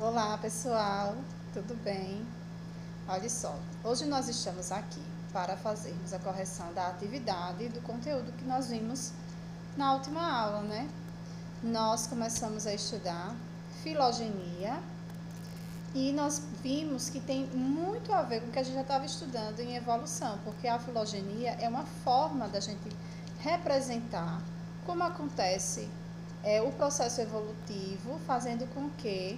Olá pessoal, tudo bem? Olha só, hoje nós estamos aqui para fazermos a correção da atividade e do conteúdo que nós vimos na última aula, né? Nós começamos a estudar filogenia e nós vimos que tem muito a ver com o que a gente já estava estudando em evolução, porque a filogenia é uma forma da gente representar como acontece o processo evolutivo, fazendo com que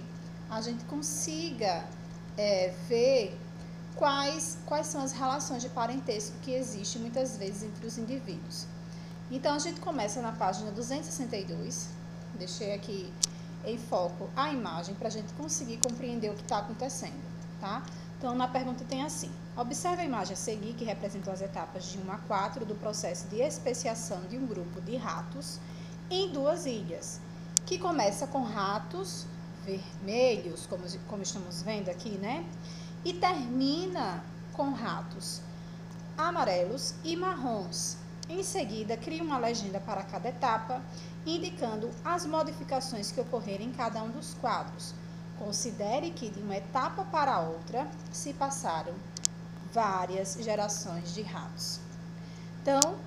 a gente consiga ver quais são as relações de parentesco que existem muitas vezes entre os indivíduos. Então, a gente começa na página 262, deixei aqui em foco a imagem para a gente conseguir compreender o que está acontecendo, tá? Então, na pergunta tem assim: observe a imagem a seguir, que representa as etapas de 1 a 4 do processo de especiação de um grupo de ratos em duas ilhas, que começa com ratos vermelhos, como estamos vendo aqui, né? E termina com ratos amarelos e marrons. Em seguida, cria uma legenda para cada etapa, indicando as modificações que ocorreram em cada um dos quadros. Considere que de uma etapa para outra se passaram várias gerações de ratos. Então,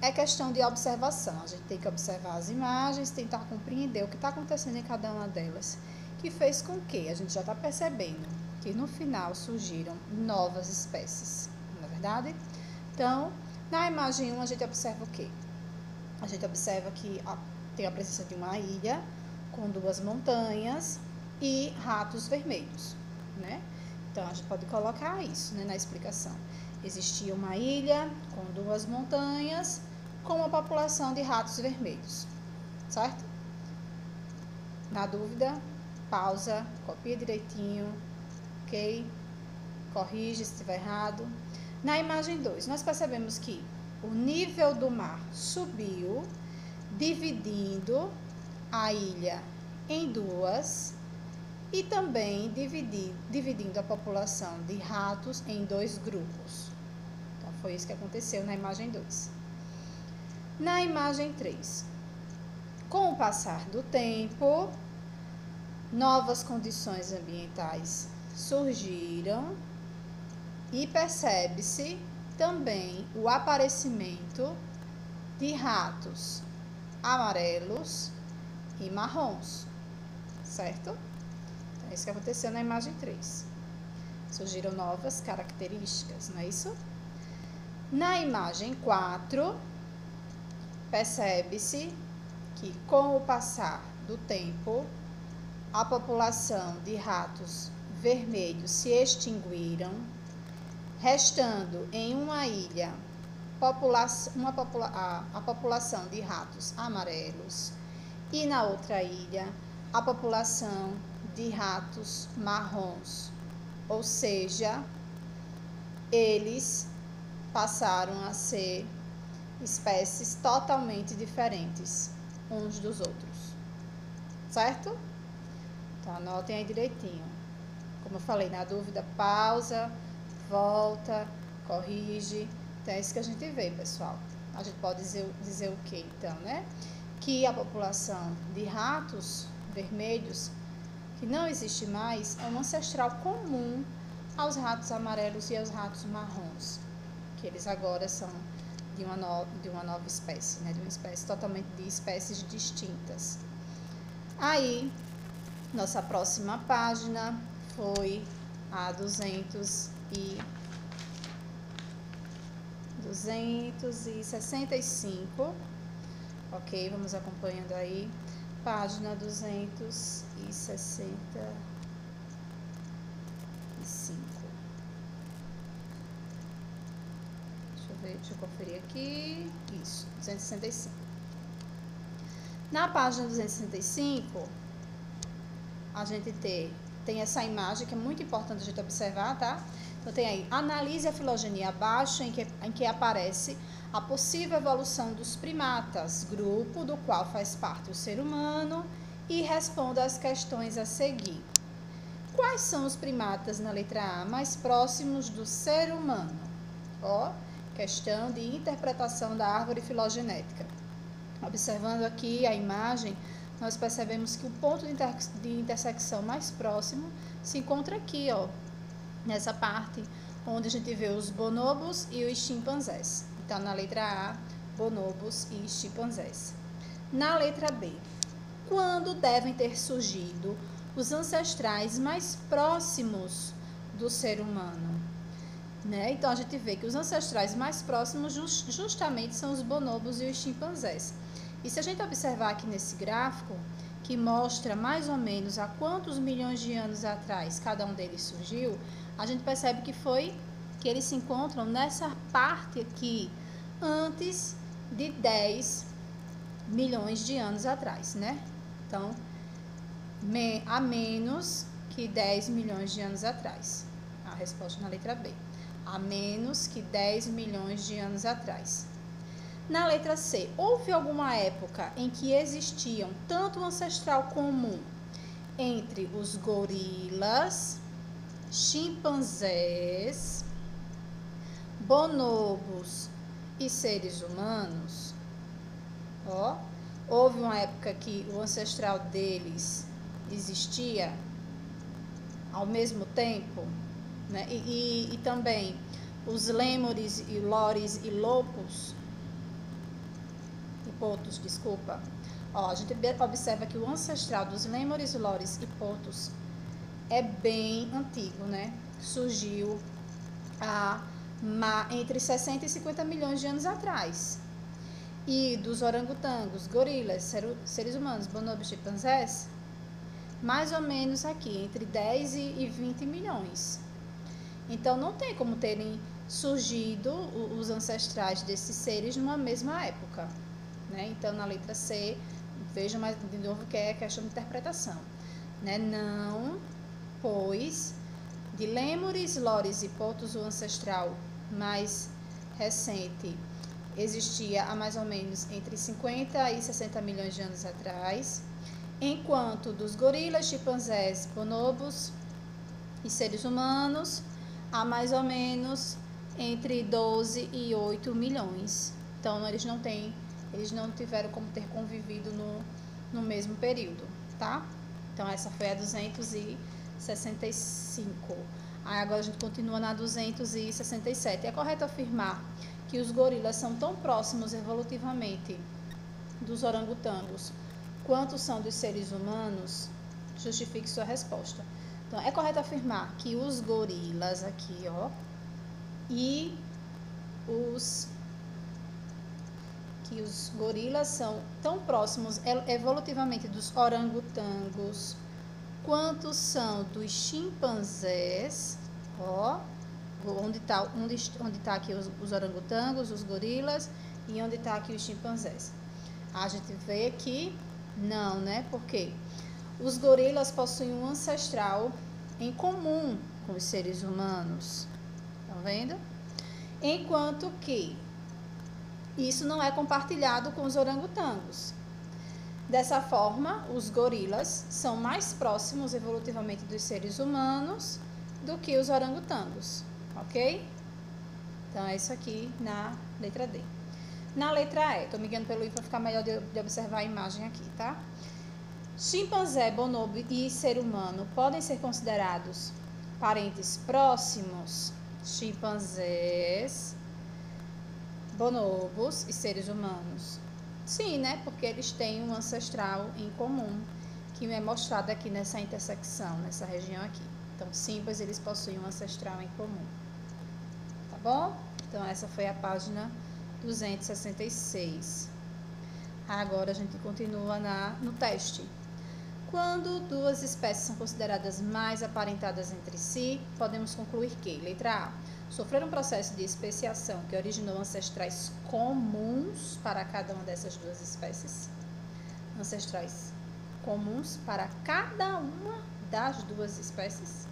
é questão de observação. A gente tem que observar as imagens, tentar compreender o que está acontecendo em cada uma delas, que fez com que a gente já está percebendo que no final surgiram novas espécies, não é verdade? Então, na imagem 1, a gente observa o quê? A gente observa que tem a presença de uma ilha com duas montanhas e ratos vermelhos, né? Então, a gente pode colocar isso, né, na explicação. Existia uma ilha com duas montanhas com uma população de ratos vermelhos, certo? Na dúvida, pausa, copia direitinho, ok? Corrige se estiver errado. Na imagem 2, nós percebemos que o nível do mar subiu, dividindo a ilha em duas e também dividindo a população de ratos em dois grupos. Então, foi isso que aconteceu na imagem 2. Na imagem 3, com o passar do tempo, novas condições ambientais surgiram e percebe-se também o aparecimento de ratos amarelos e marrons, certo? Então, é isso que aconteceu na imagem 3. Surgiram novas características, não é isso? Na imagem 4, percebe-se que com o passar do tempo, a população de ratos vermelhos se extinguiram, restando em uma ilha a população de ratos amarelos e na outra ilha a população de ratos marrons, ou seja, eles passaram a ser espécies totalmente diferentes uns dos outros, certo? Então, anotem aí direitinho. Como eu falei, na dúvida, pausa, volta, corrige. Então, é isso que a gente vê, pessoal. A gente pode dizer o que, então, né? Que a população de ratos vermelhos, que não existe mais, é um ancestral comum aos ratos amarelos e aos ratos marrons, que eles agora são de uma nova espécie, né? De uma espécie totalmente de espécies distintas. Aí, nossa próxima página foi a 265, ok? Vamos acompanhando aí, página 265. Deixa eu conferir aqui, isso, 265. Na página 265, a gente tem essa imagem que é muito importante a gente observar, tá? Então, tem aí, analise a filogenia abaixo, em que aparece a possível evolução dos primatas, grupo do qual faz parte o ser humano, e responda as questões a seguir. Quais são os primatas na letra A mais próximos do ser humano? Ó, questão de interpretação da árvore filogenética. Observando aqui a imagem, nós percebemos que o ponto de intersecção mais próximo se encontra aqui, ó, nessa parte onde a gente vê os bonobos e os chimpanzés. Então, na letra A, bonobos e chimpanzés. Na letra B, quando devem ter surgido os ancestrais mais próximos do ser humano? Né? Então, a gente vê que os ancestrais mais próximos justamente são os bonobos e os chimpanzés. E se a gente observar aqui nesse gráfico, que mostra mais ou menos há quantos milhões de anos atrás cada um deles surgiu, a gente percebe que eles se encontram nessa parte aqui antes de 10 milhões de anos atrás, né? Então, a menos que 10 milhões de anos atrás. A resposta na letra B. A menos que 10 milhões de anos atrás. Na letra C, houve alguma época em que existiam tanto um ancestral comum entre os gorilas, chimpanzés, bonobos e seres humanos? Ó, houve uma época que o ancestral deles existia ao mesmo tempo, né? E também os lêmures e lores e lopos, potos, desculpa. Ó, a gente observa que o ancestral dos lêmures, lores e potos é bem antigo, né? Surgiu entre 60 e 50 milhões de anos atrás. E dos orangotangos, gorilas, seres humanos, bonobos, chimpanzés, mais ou menos aqui, entre 10 e 20 milhões. Então, não tem como terem surgido os ancestrais desses seres numa mesma época. Né? Então, na letra C, vejam mais de novo que é questão de interpretação. Né? Não, pois de lêmures, lores e potos, o ancestral mais recente existia há mais ou menos entre 50 e 60 milhões de anos atrás, enquanto dos gorilas, chimpanzés, bonobos e seres humanos há mais ou menos entre 12 e 8 milhões. Então, eles não tiveram como ter convivido no mesmo período, tá? Então, essa foi a 265. Aí, agora a gente continua na 267. É correto afirmar que os gorilas são tão próximos evolutivamente dos orangotangos quanto são dos seres humanos? Justifique sua resposta. Então, é correto afirmar que os gorilas aqui, ó, e os gorilas são tão próximos evolutivamente dos orangotangos quanto são dos chimpanzés, ó, onde tá aqui os orangotangos, os gorilas, e onde está aqui os chimpanzés. A gente vê que não, né? Porque os gorilas possuem um ancestral em comum com os seres humanos, estão vendo? Enquanto que isso não é compartilhado com os orangotangos. Dessa forma, os gorilas são mais próximos evolutivamente dos seres humanos do que os orangotangos, ok? Então, é isso aqui na letra D. Na letra E, estou me guiando pelo I para ficar melhor de observar a imagem aqui, tá? Chimpanzé, bonobo e ser humano podem ser considerados parentes próximos? Chimpanzés, bonobos e seres humanos. Sim, né? Porque eles têm um ancestral em comum, que é mostrado aqui nessa intersecção, nessa região aqui. Então, sim, pois eles possuem um ancestral em comum. Tá bom? Então, essa foi a página 266. Agora, a gente continua no teste. Quando duas espécies são consideradas mais aparentadas entre si, podemos concluir que, letra A, sofreram um processo de especiação que originou ancestrais comuns para cada uma dessas duas espécies. Ancestrais comuns para cada uma das duas espécies.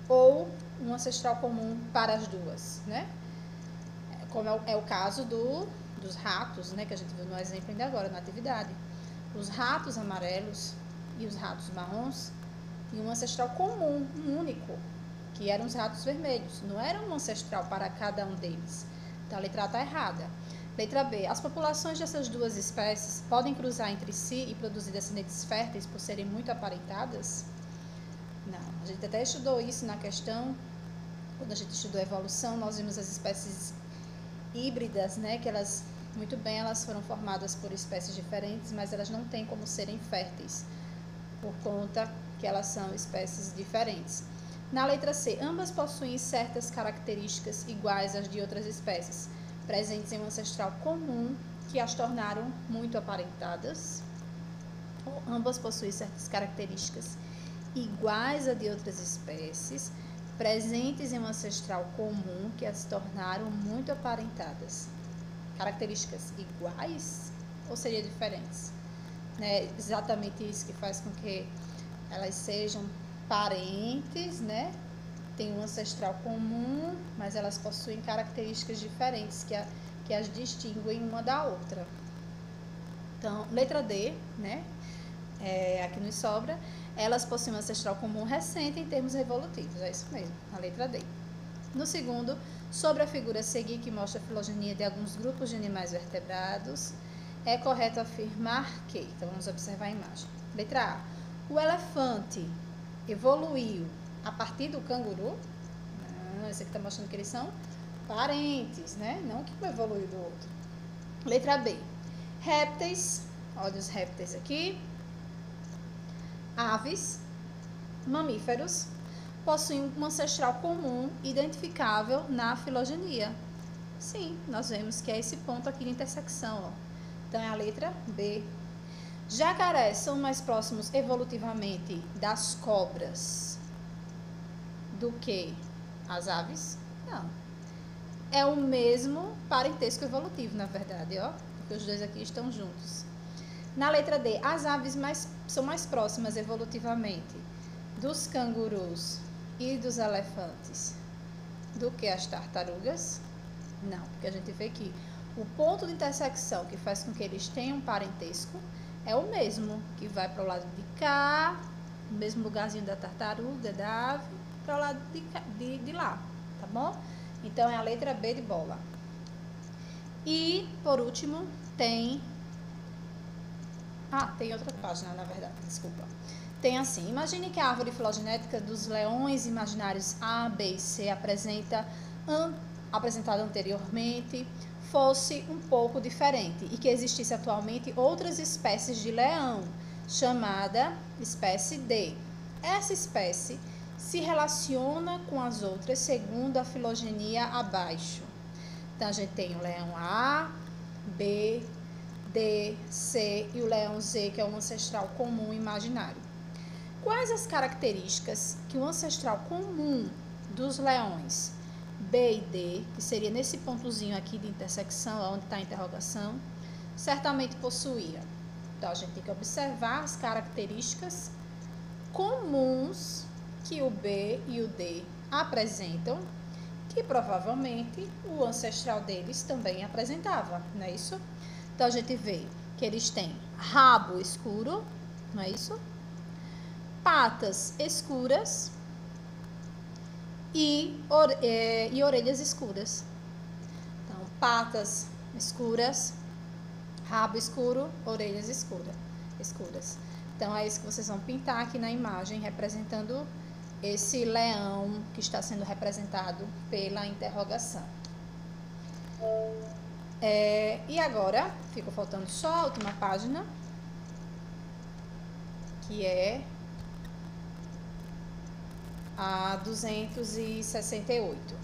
Ou um ancestral comum para as duas, né? Como é o caso dos ratos, né? Que a gente viu no exemplo ainda agora, na atividade. Os ratos amarelos e os ratos marrons tinham um ancestral comum, um único, que eram os ratos vermelhos. Não era um ancestral para cada um deles. Então, a letra A está errada. Letra B. As populações dessas duas espécies podem cruzar entre si e produzir descendentes férteis por serem muito aparentadas? Não. A gente até estudou isso na questão, quando a gente estudou evolução, nós vimos as espécies híbridas, né? Que elas, muito bem, elas foram formadas por espécies diferentes, mas elas não têm como serem férteis, por conta que elas são espécies diferentes. Na letra C, ambas possuem certas características iguais às de outras espécies, presentes em um ancestral comum que as tornaram muito aparentadas. Ou ambas possuem certas características iguais a de outras espécies, presentes em um ancestral comum que as tornaram muito aparentadas. Características iguais ou seria diferentes? Né? Exatamente isso que faz com que elas sejam parentes, né? Tem um ancestral comum, mas elas possuem características diferentes que as distinguem uma da outra. Então, letra D, né? Aqui nos sobra, elas possuem um ancestral comum recente em termos evolutivos, é isso mesmo, a letra D. No segundo, sobre a figura a seguir, que mostra a filogenia de alguns grupos de animais vertebrados, é correto afirmar que, então vamos observar a imagem. Letra A, o elefante evoluiu a partir do canguru? Não, esse aqui está mostrando que eles são parentes, né? Não que um evoluiu do outro. Letra B, répteis, olha os répteis aqui, aves, mamíferos, possuem um ancestral comum identificável na filogenia. Sim, nós vemos que é esse ponto aqui de intersecção, ó. Então é a letra B. Jacarés são mais próximos evolutivamente das cobras do que as aves? Não. É o mesmo parentesco evolutivo, na verdade, ó, porque os dois aqui estão juntos. Na letra D, as aves são mais próximas evolutivamente dos cangurus e dos elefantes do que as tartarugas? Não, porque a gente vê que o ponto de intersecção que faz com que eles tenham parentesco é o mesmo, que vai para o lado de cá, no mesmo lugarzinho da tartaruga, da ave, para o lado de lá, tá bom? Então, é a letra B de bola. E, por último, tem outra página, na verdade, desculpa. Tem assim, imagine que a árvore filogenética dos leões imaginários A, B e C apresentada anteriormente fosse um pouco diferente e que existisse atualmente outras espécies de leão, chamada espécie D. Essa espécie se relaciona com as outras segundo a filogenia abaixo. Então, a gente tem o leão A, B, D, C e o leão Z, que é um ancestral comum imaginário. Quais as características que o ancestral comum dos leões B e D, que seria nesse pontozinho aqui de intersecção, onde está a interrogação, certamente possuía? Então, a gente tem que observar as características comuns que o B e o D apresentam, que provavelmente o ancestral deles também apresentava, não é isso? Então, a gente vê que eles têm rabo escuro, não é isso? Patas escuras e orelhas escuras. Então, patas escuras, rabo escuro, orelhas escuras. Então, é isso que vocês vão pintar aqui na imagem, representando esse leão que está sendo representado pela interrogação. E agora, ficou faltando só a última página, que é a 268.